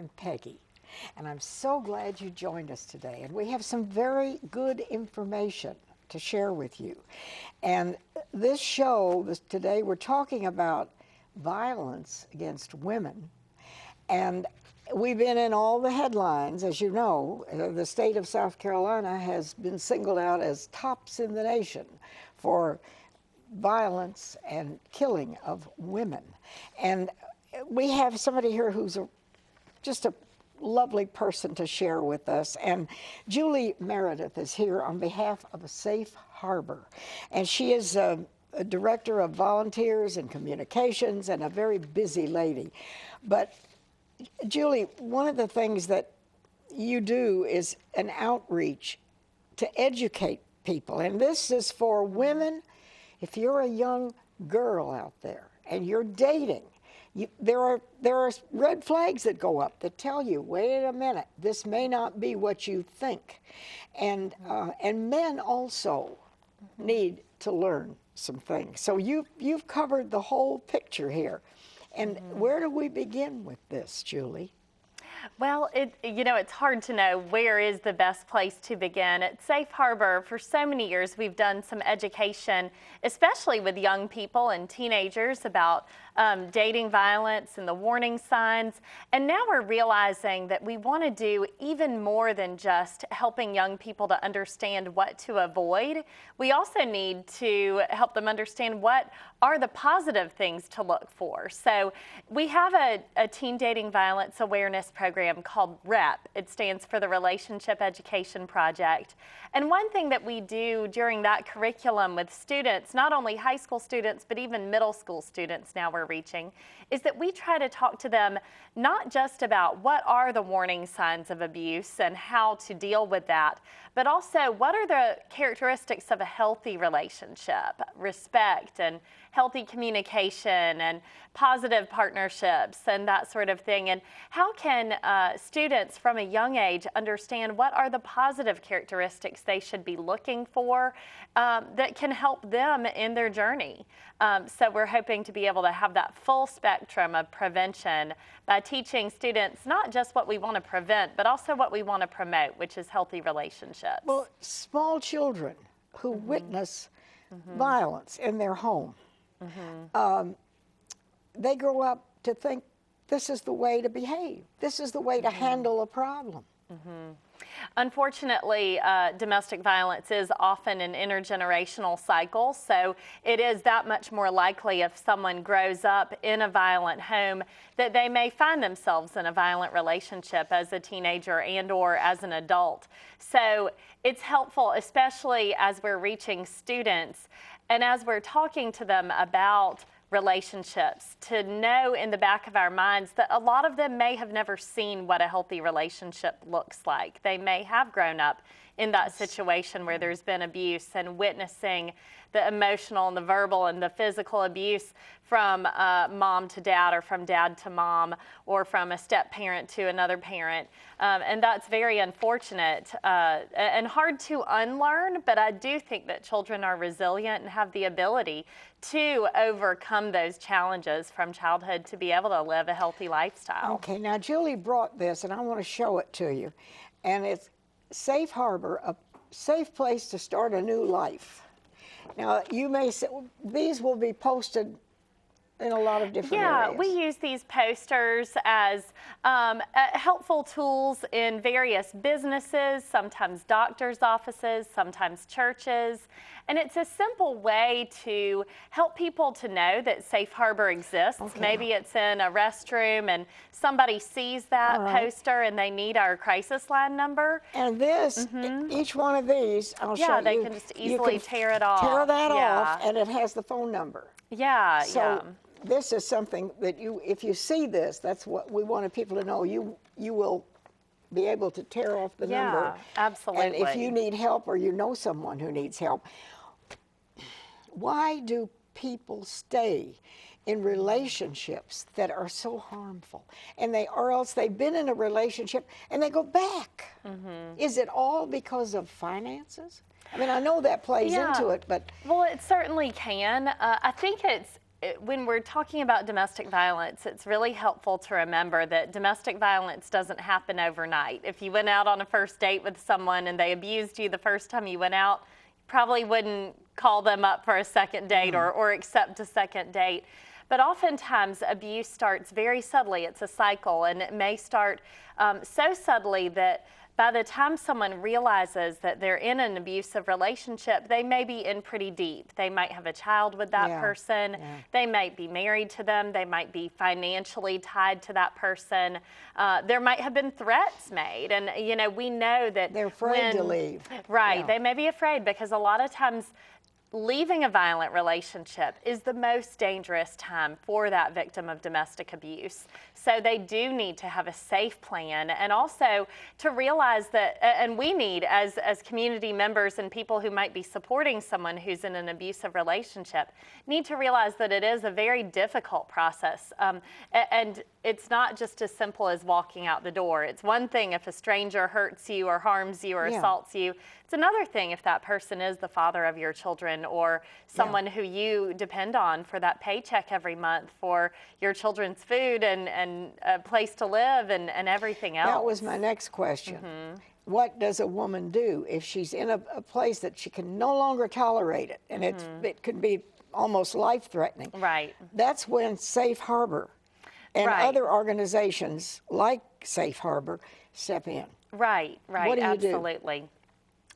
I'm Peggy, and I'm so glad you joined us today. And we have some very good information to share with you. And this show, today, we're talking about violence against women. And we've been in all the headlines, as you know. The state of South Carolina has been singled out as tops in the nation for violence and killing of women. And we have somebody here who's just a lovely person to share with us. And Julie Meredith is here on behalf of a Safe Harbor. And she is a director of volunteers and communications and a very busy lady. But Julie, one of the things that you do is an outreach to educate people. And this is for women. If you're a young girl out there and you're dating, there are red flags that go up that tell you, wait a minute, this may not be what you think. And men also need to learn some things. So you've covered the whole picture here. And where do we begin with this, Julie? Well, it's hard to know where is the best place to begin. At Safe Harbor, for so many years, we've done some education, especially with young people and teenagers, about dating violence and the warning signs. And now we're realizing that we want to do even more than just helping young people to understand what to avoid. We also need to help them understand what are the positive things to look for. So we have a teen dating violence awareness program called REP. It stands for the Relationship Education Project. And one thing that we do during that curriculum with students, not only high school students, but even middle school students now we're reaching, is that we try to talk to them not just about what are the warning signs of abuse and how to deal with that, but also what are the characteristics of a healthy relationship, respect and healthy communication and positive partnerships and that sort of thing. And how can students from a young age understand what are the positive characteristics they should be looking for that can help them in their journey? So we're hoping to be able to have that full spectrum of prevention by teaching students not just what we want to prevent, but also what we want to promote, which is healthy relationships. Well, small children who witness violence in their home, they grow up to think this is the way to behave. This is the way to handle a problem. Unfortunately, domestic violence is often an intergenerational cycle, so it is that much more likely if someone grows up in a violent home that they may find themselves in a violent relationship as a teenager and or as an adult. So it's helpful, especially as we're reaching students and as we're talking to them about relationships, to know in the back of our minds that a lot of them may have never seen what a healthy relationship looks like. They may have grown up in that situation where there's been abuse and witnessing the emotional and the verbal and the physical abuse from mom to dad or from dad to mom or from a step parent to another parent. And that's very unfortunate and hard to unlearn, but I do think that children are resilient and have the ability to overcome those challenges from childhood to be able to live a healthy lifestyle. Okay, now Julie brought this and I want to show it to you. And it's Safe Harbor, a safe place to start a new life. Now, you may say, well, these will be posted in a lot of different areas. Yeah, we use these posters as helpful tools in various businesses, sometimes doctors' offices, sometimes churches. And it's a simple way to help people to know that Safe Harbor exists. Okay. Maybe it's in a restroom and somebody sees that poster and they need our crisis line number. And this, each one of these, I'll show you. Yeah, they can just easily tear it off. Tear that off, and it has the phone number. Yeah, so this is something that if you see this, that's what we wanted people to know. You will be able to tear off the number. Yeah, absolutely. And if you need help or you know someone who needs help. Why do people stay in relationships that are so harmful? And or else they've been in a relationship and they go back. Is it all because of finances? I mean, I know that plays into it, but... Well, it certainly can. I think when we're talking about domestic violence, it's really helpful to remember that domestic violence doesn't happen overnight. If you went out on a first date with someone and they abused you the first time you went out, you probably wouldn't call them up for a second date or accept a second date. But oftentimes abuse starts very subtly. It's a cycle, and it may start so subtly that by the time someone realizes that they're in an abusive relationship, they may be in pretty deep. They might have a child with that person. They might be married to them. They might be financially tied to that person. There might have been threats made. And, you know, we know that they're afraid to leave. Right. They may be afraid because a lot of times leaving a violent relationship is the most dangerous time for that victim of domestic abuse. So they do need to have a safe plan, and also to realize that, and we need as community members and people who might be supporting someone who's in an abusive relationship, need to realize that it is a very difficult process. And it's not just as simple as walking out the door. It's one thing if a stranger hurts you or harms you or assaults you. It's another thing if that person is the father of your children or someone who you depend on for that paycheck every month for your children's food and a place to live and everything else. That was my next question. What does a woman do if she's in a place that she can no longer tolerate it, and it could be almost life-threatening? Right. That's when Safe Harbor and other organizations like Safe Harbor step in. Right, What do you absolutely.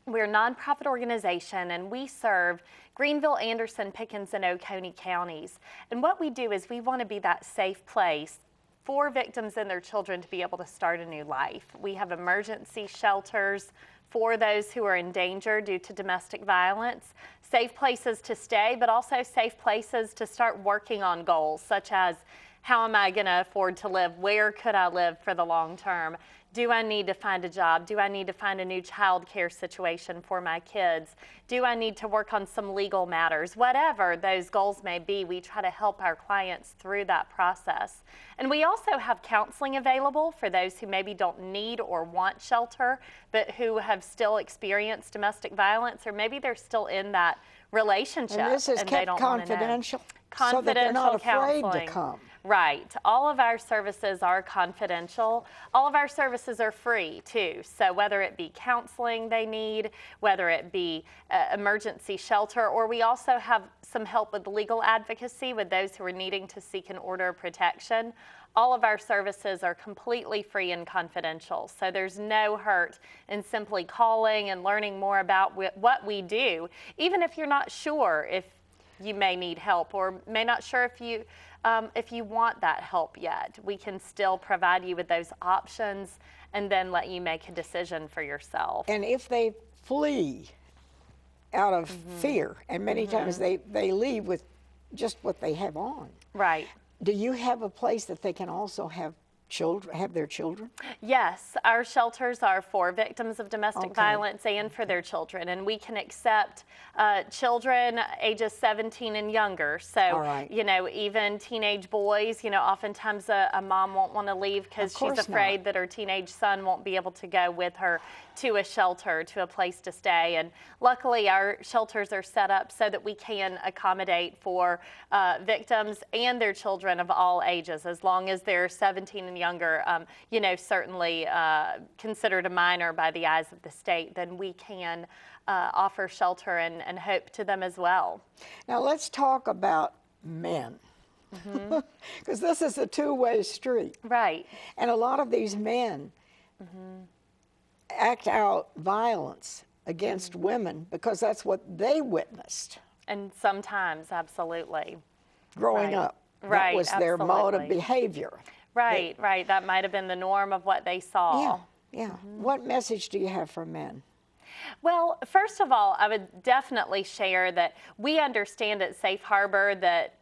We're a nonprofit organization, and we serve Greenville, Anderson, Pickens, and Oconee counties. And what we do is we want to be that safe place for victims and their children to be able to start a new life. We have emergency shelters for those who are in danger due to domestic violence, safe places to stay, but also safe places to start working on goals, such as how am I going to afford to live? Where could I live for the long term? Do I need to find a job? Do I need to find a new child care situation for my kids? Do I need to work on some legal matters? Whatever those goals may be, we try to help our clients through that process. And we also have counseling available for those who maybe don't need or want shelter, but who have still experienced domestic violence, or maybe they're still in that relationship. And this is kept confidential, so that they're not afraid to come. Right. All of our services are confidential. All of our services are free, too. So whether it be counseling they need, whether it be emergency shelter, or we also have some help with legal advocacy with those who are needing to seek an order of protection. All of our services are completely free and confidential. So there's no hurt in simply calling and learning more about what we do, even if you're not sure if you may need help or may not sure if you want that help yet. We can still provide you with those options and then let you make a decision for yourself. And if they flee out of fear, and many times they leave with just what they have on. Right. Do you have a place that they can also have their children? Yes, our shelters are for victims of domestic violence and for their children, and we can accept children ages 17 and younger. So, you know, even teenage boys, you know, oftentimes a mom won't want to leave because she's afraid that her teenage son won't be able to go with her to a shelter, to a place to stay. And luckily our shelters are set up so that we can accommodate for victims and their children of all ages, as long as they're 17 and younger, you know, certainly considered a minor by the eyes of the state, then we can offer shelter and hope to them as well. Now let's talk about men, because this is a two-way street. Right. And a lot of these men act out violence against women because that's what they witnessed. And sometimes, absolutely. Growing up. That was their mode of behavior. Right, right. That might have been the norm of what they saw. Yeah. What message do you have for men? Well, first of all, I would definitely share that we understand at Safe Harbor that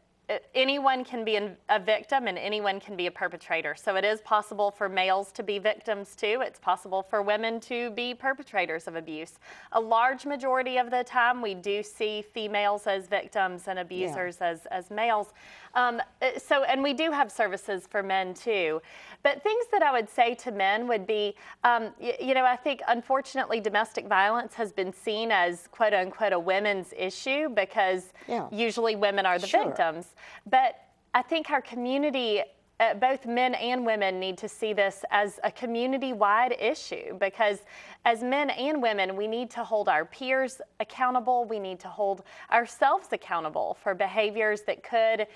anyone can be a victim and anyone can be a perpetrator. So it is possible for males to be victims too. It's possible for women to be perpetrators of abuse. A large majority of the time we do see females as victims and abusers as males. And we do have services for men too. But things that I would say to men would be, you know, I think unfortunately domestic violence has been seen as quote unquote a women's issue because usually women are the victims. violence. But I think our community, both men and women, need to see this as a community-wide issue, because as men and women, we need to hold our peers accountable. We need to hold ourselves accountable for behaviors that could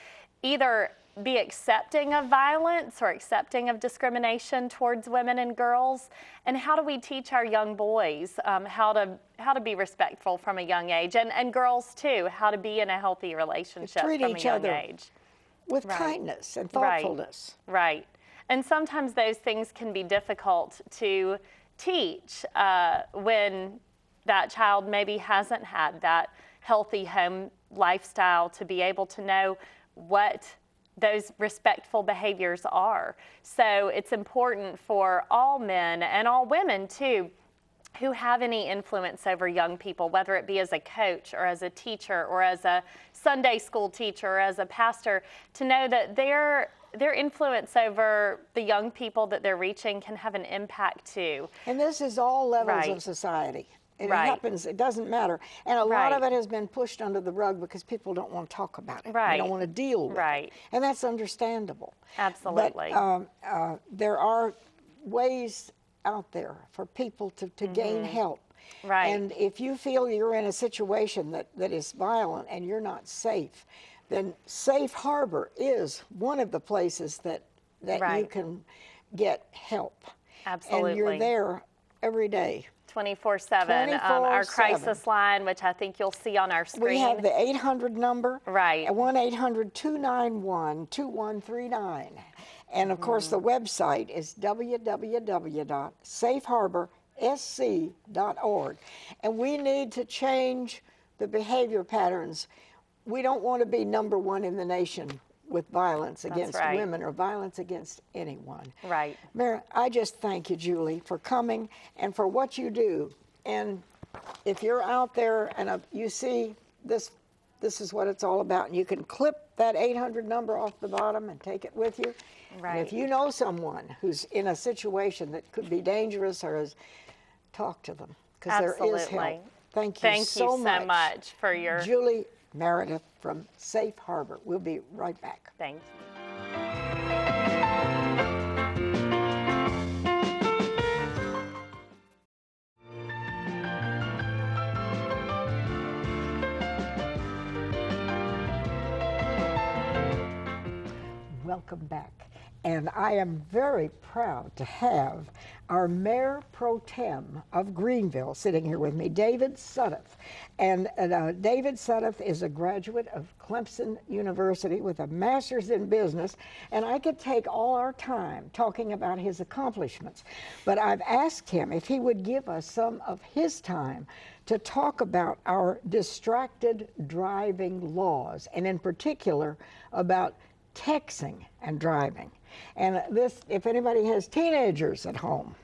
either be accepting of violence or accepting of discrimination towards women and girls. And how do we teach our young boys how to be respectful from a young age, and girls too, how to be in a healthy relationship treat from a each young other age? with Right. kindness and thoughtfulness. Right. And sometimes those things can be difficult to teach when that child maybe hasn't had that healthy home lifestyle to be able to know what those respectful behaviors are. So it's important for all men and all women too, who have any influence over young people, whether it be as a coach or as a teacher or as a Sunday school teacher or as a pastor, to know that their influence over the young people that they're reaching can have an impact too. And this is all levels Right. of society. It Right. happens, it doesn't matter. And a lot of Right. it has been pushed under the rug because people don't want to talk about it. They Right. don't want to deal with Right. it. And that's understandable. Absolutely. But there are ways out there for people to gain help. Right. And if you feel you're in a situation that is violent and you're not safe, then Safe Harbor is one of the places that you Right. can get help. Absolutely. And you're there every day. 24/7. Our 24/7. crisis line, which I think you'll see on our screen. We have the 800 number. Right. At 1-800-291-2139. And of course, the website is www.safeharbor.sc.org. And we need to change the behavior patterns. We don't want to be number one in the nation with violence against right. women or violence against anyone. Right. Mayor, I just thank you, Julie, for coming and for what you do. And if you're out there and you see this is what it's all about, and you can clip that 800 number off the bottom and take it with you. Right. And if you know someone who's in a situation that could be dangerous talk to them, because there is Absolutely. help. Thank you Thank you so much for your. Julie Meredith from Safe Harbor. We'll be right back. Thank you. Welcome back. And I am very proud to have our Mayor Pro Tem of Greenville sitting here with me, David Sudduth. And David Sudduth is a graduate of Clemson University with a master's in business. And I could take all our time talking about his accomplishments. But I've asked him if he would give us some of his time to talk about our distracted driving laws, and in particular about texting and driving. And this, if anybody has teenagers at home,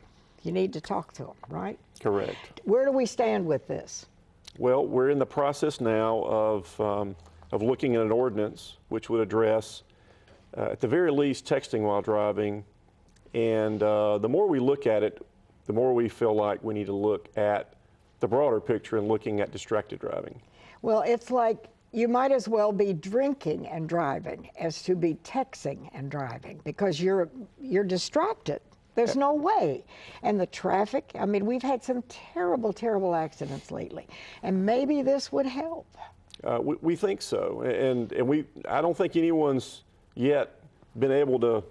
you need to talk to them, right? Correct. Where do we stand with this? Well, we're in the process now of looking at an ordinance which would address, at the very least, texting while driving. And the more we look at it, the more we feel like we need to look at the broader picture and looking at distracted driving. Well, it's like you might as well be drinking and driving as to be texting and driving, because you're distracted. There's no way. And the traffic, I mean, we've had some terrible, terrible accidents lately, and maybe this would help. We think so, and I don't think anyone's yet been able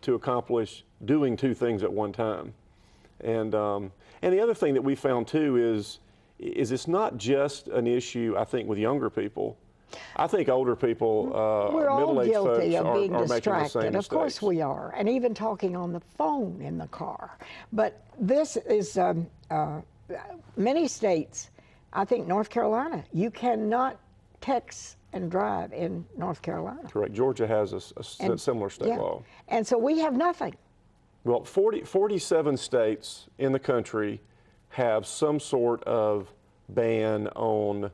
to accomplish doing two things at one time. And the other thing that we found too is it's not just an issue, I think, with younger people. I think older people, We're all middle-aged guilty folks of being are making the distracted. same Of mistakes. course we are, and even talking on the phone in the car. But this is many states. I think North Carolina, you cannot text and drive in North Carolina. Correct. Georgia has a similar state Yeah. law. And so we have nothing. Well, 47 states in the country have some sort of ban on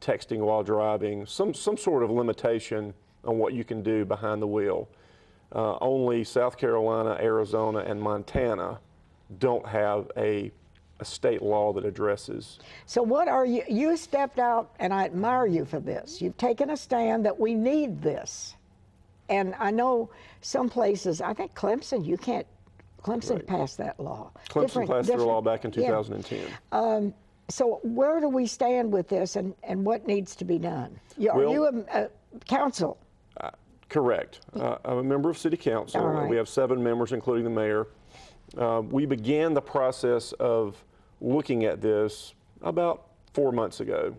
texting while driving, some sort of limitation on what you can do behind the wheel. Only South Carolina, Arizona, and Montana don't have a a state law that addresses. So what are you, you stepped out, and I admire you for this. You've taken a stand that we need this. And I know some places, I think Clemson, you can't, Clemson Right. passed that law. Clemson passed their law back in yeah. 2010. So where do we stand with this, and what needs to be done? Are Well- you a council? Correct. I'm a member of City Council. All right. We have 7 members, including the mayor. We began the process of looking at this about 4 months ago,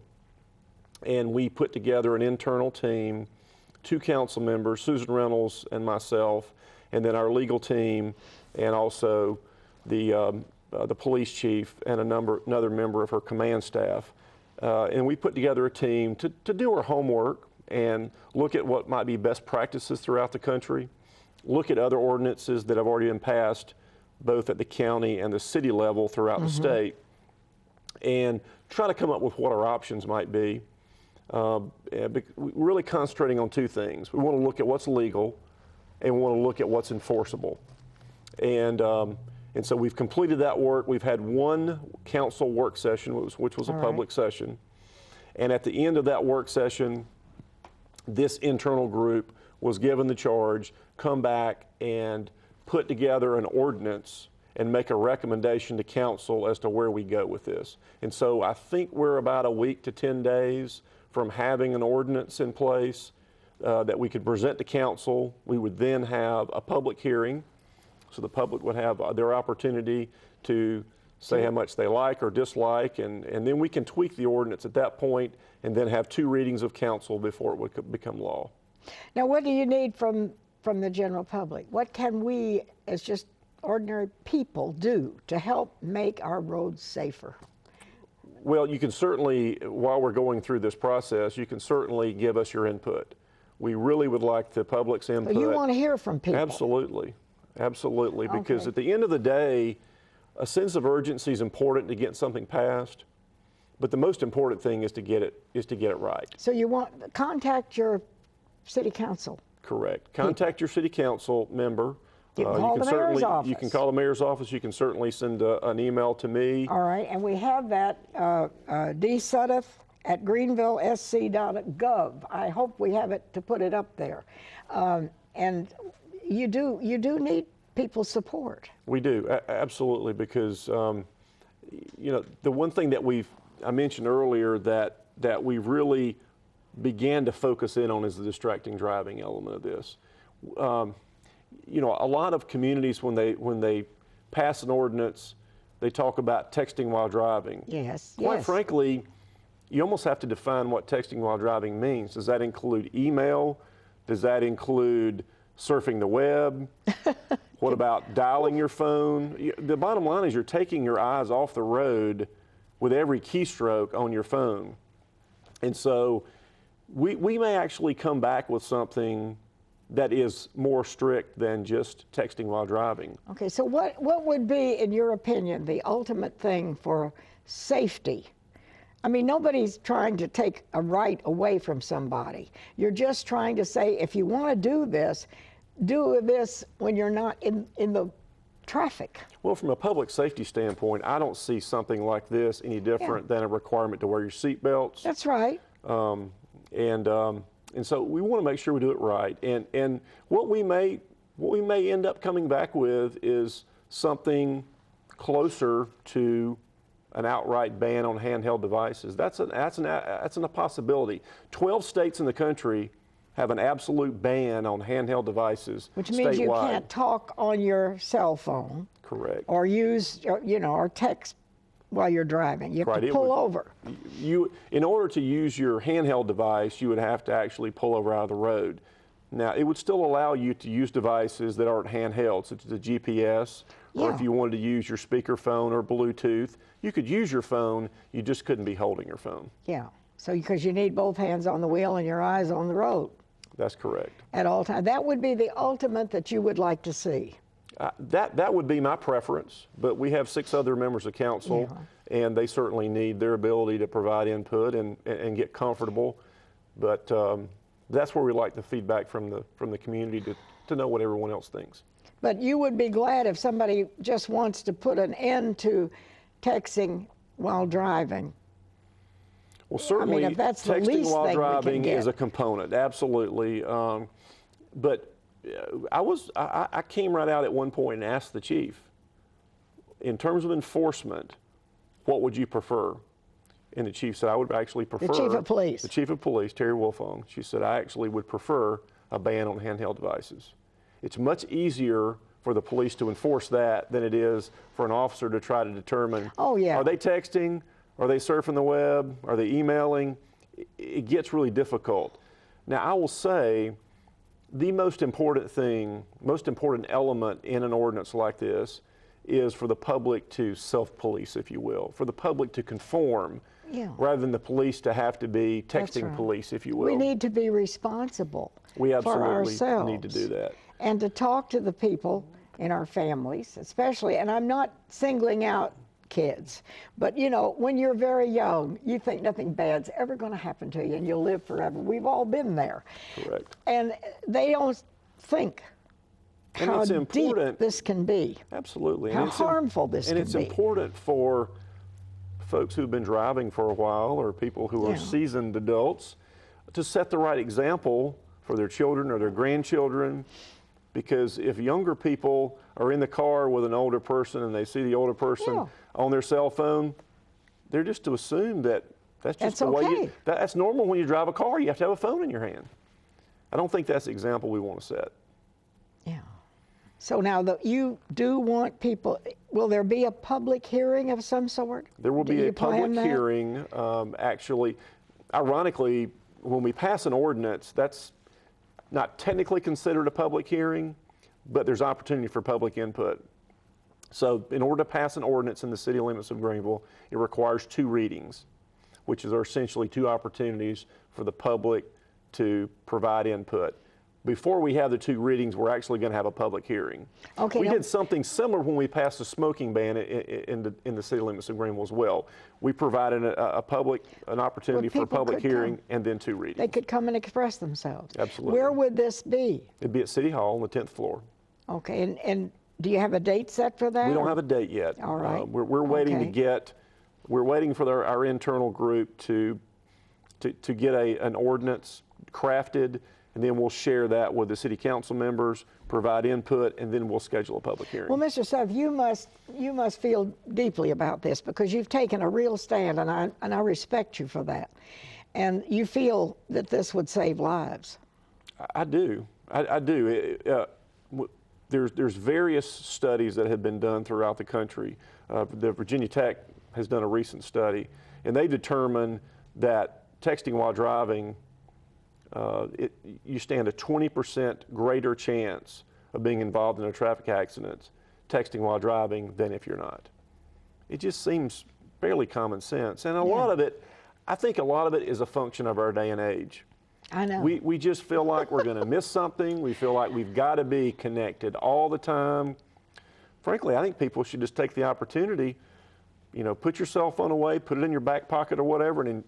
and we put together an internal team, 2 council members, Susan Reynolds and myself, and then our legal team, and also the police chief and another member of her command staff. And we put together a team to do our homework and look at what might be best practices throughout the country, look at other ordinances that have already been passed, both at the county and the city level throughout the state, and try to come up with what our options might be. Really concentrating on 2 things. We want to look at what's legal, and we want to look at what's enforceable. And so we've completed that work. We've had 1 council work session, which was a public session. And at the end of that work session, this internal group was given the charge, come back and put together an ordinance and make a recommendation to council as to where we go with this. And so I think we're about a week to 10 days from having an ordinance in place that we could present to council. We would then have a public hearing, so the public would have their opportunity to say how much they like or dislike, and then we can tweak the ordinance at that point and then have 2 readings of council before it would become law. Now, what do you need from the general public? What can we, as just ordinary people, do to help make our roads safer? Well, you can certainly, while we're going through this process, you can certainly give us your input. We really would like the public's input. But you want to hear from people. Absolutely, absolutely, because Okay. at the end of the day, a sense of urgency is important to get something passed, but the most important thing is to get it right. So you want, contact your city council. Correct. Contact your city council member. You can call the mayor's certainly, office. You can call the mayor's office. You can certainly send an email to me. All right, and we have that dsudduth@greenvillesc.gov. I hope we have it to put it up there. And you do need people's support. We do, absolutely, because the one thing that I mentioned earlier that we really began to focus in on is the distracting driving element of this. A lot of communities, when they pass an ordinance, they talk about texting while driving. Yes, Quite yes. frankly, you almost have to define what texting while driving means. Does that include email? Does that include surfing the web? What about dialing your phone? The bottom line is you're taking your eyes off the road with every keystroke on your phone. And so we may actually come back with something that is more strict than just texting while driving. Okay, so what would be, in your opinion, the ultimate thing for safety? I mean, nobody's trying to take a right away from somebody. You're just trying to say, if you want to do this when you're not in the traffic. Well, from a public safety standpoint, I don't see something like this any different than a requirement to wear your seatbelts. That's right. And so we want to make sure we do it right. And what we may end up coming back with is something closer to an outright ban on handheld devices. That's a possibility. 12 states in the country have an absolute ban on handheld devices Which means you statewide. can't talk on your cell phone. Correct. Or use, or text while you're driving. You have Right, to it pull would- over. In order to use your handheld device, you would have to actually pull over out of the road. Now, it would still allow you to use devices that aren't handheld, such as a GPS, or if Yeah. you wanted to use your speakerphone or Bluetooth, you could use your phone, you just couldn't be holding your phone. Yeah. So because you need both hands on the wheel and your eyes on the road That's correct. at all times. That would be the ultimate that you would like to see. That would be my preference, but we have 6 other members of council, and they certainly need their ability to provide input and get comfortable. But that's where we like the feedback from the community to know what everyone else thinks. But you would be glad if somebody just wants to put an end to texting while driving. Well, certainly, if that's the texting least while thing we can driving get. is a component, absolutely. But I came right out at one point and asked the chief, in terms of enforcement, what would you prefer? And the chief said, I would actually prefer. The chief of police. The chief of police, Terry Wolfong. She said, I actually would prefer a ban on handheld devices. It's much easier for the police to enforce that than it is for an officer to try to determine, oh, yeah, are they texting? Are they surfing the web? Are they emailing? It gets really difficult. Now, I will say the most important thing, most important element in an ordinance like this is for the public to self-police, if you will, for the public to conform, rather than the police to have to be texting police, if you will. We need to be responsible We for ourselves. need to do that. And to talk to the people in our families, especially, and I'm not singling out kids, but you know, when you're very young, you think nothing bad's ever going to happen to you and you'll live forever. We've all been there. Correct. And they don't think how deep this can be. Absolutely. How harmful this can be. And it's important for folks who've been driving for a while, or people who are seasoned adults, to set the right example for their children or their grandchildren. Because if younger people are in the car with an older person and they see the older person on their cell phone, they're just to assume that that's just the way you, that's normal when you drive a car. You have to have a phone in your hand. I don't think that's the example we want to set. Yeah. So now you do want people, will there be a public hearing of some sort? There will be a public hearing. Actually, ironically, when we pass an ordinance, that's not technically considered a public hearing, but there's opportunity for public input. So in order to pass an ordinance in the city limits of Greenville, it requires 2 readings, which are essentially 2 opportunities for the public to provide input. Before we have the 2 readings, we're actually going to have a public hearing. Okay. We did something similar when we passed the smoking ban in the city limits of Greenville as well. We provided an opportunity for a public hearing and then 2 readings. They could come and express themselves. Absolutely. Where would this be? It'd be at City Hall on the 10th floor. Okay, and do you have a date set for that? We don't have a date yet. All right. We're waiting to get, we're waiting for our internal group to get an ordinance crafted, and then we'll share that with the city council members, provide input, and then we'll schedule a public hearing. Well, Mr. Seth, you must feel deeply about this because you've taken a real stand, and I respect you for that. And you feel that this would save lives. I do. I do. There's various studies that have been done throughout the country. The Virginia Tech has done a recent study, and they determined that texting while driving, you stand a 20% greater chance of being involved in a traffic accident texting while driving than if you're not. It just seems fairly common sense. And a lot of it, I think a lot of it is a function of our day and age. I know. We just feel like we're going to miss something. We feel like we've got to be connected all the time. Frankly, I think people should just take the opportunity, you know, put your cell phone away, put it in your back pocket or whatever, and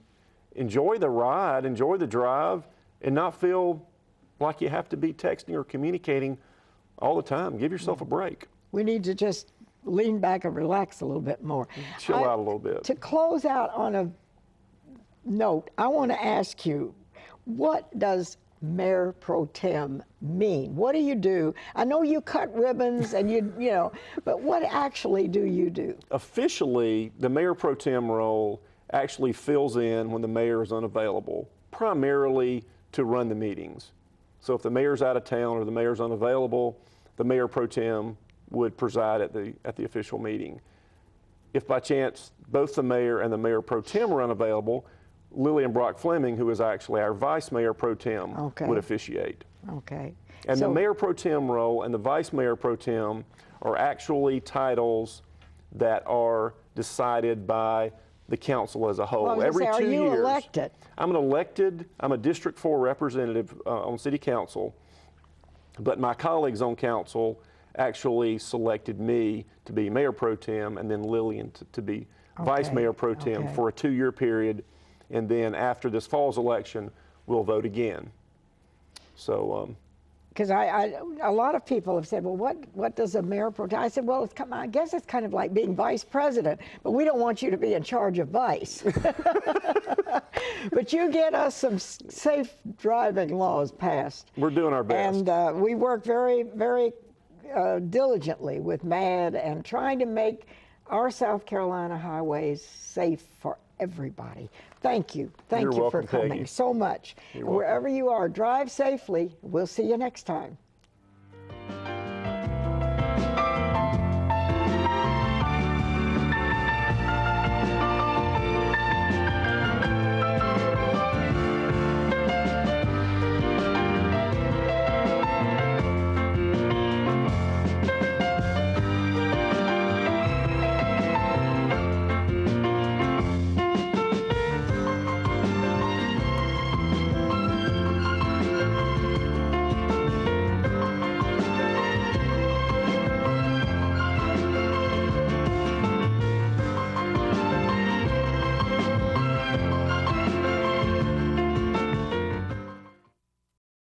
enjoy the ride, enjoy the drive, and not feel like you have to be texting or communicating all the time. Give yourself a break. We need to just lean back and relax a little bit more. Chill out a little bit. To close out on a note, I want to ask you, what does Mayor Pro Tem mean? What do you do? I know you cut ribbons and you know, but what actually do you do? Officially, the Mayor Pro Tem role actually fills in when the mayor is unavailable, primarily to run the meetings. So if the mayor's out of town or the mayor's unavailable, the Mayor Pro Tem would preside at the official meeting. If by chance both the mayor and the Mayor Pro Tem are unavailable, Lillian Brock Fleming, who is actually our Vice Mayor Pro Tem, would officiate. Okay. And the Mayor Pro Tem role and the Vice Mayor Pro Tem are actually titles that are decided by the council as a whole. Well, Every 2 years. Are you elected? I'm a District 4 representative on City Council, but my colleagues on council actually selected me to be Mayor Pro Tem and then Lillian to be Vice Mayor Pro Tem for a 2-year period. And then after this fall's election, we'll vote again. So because a lot of people have said, well, what does a mayor pro tem? I said, well, I guess it's kind of like being vice president, but we don't want you to be in charge of vice. But you get us some safe driving laws passed. We're doing our best. And we work very, very diligently with MAD and trying to make our South Carolina highways safe for everybody. Thank you. Thank You're you welcome, for coming Peggy. so much. You're Wherever you are, drive safely. We'll see you next time.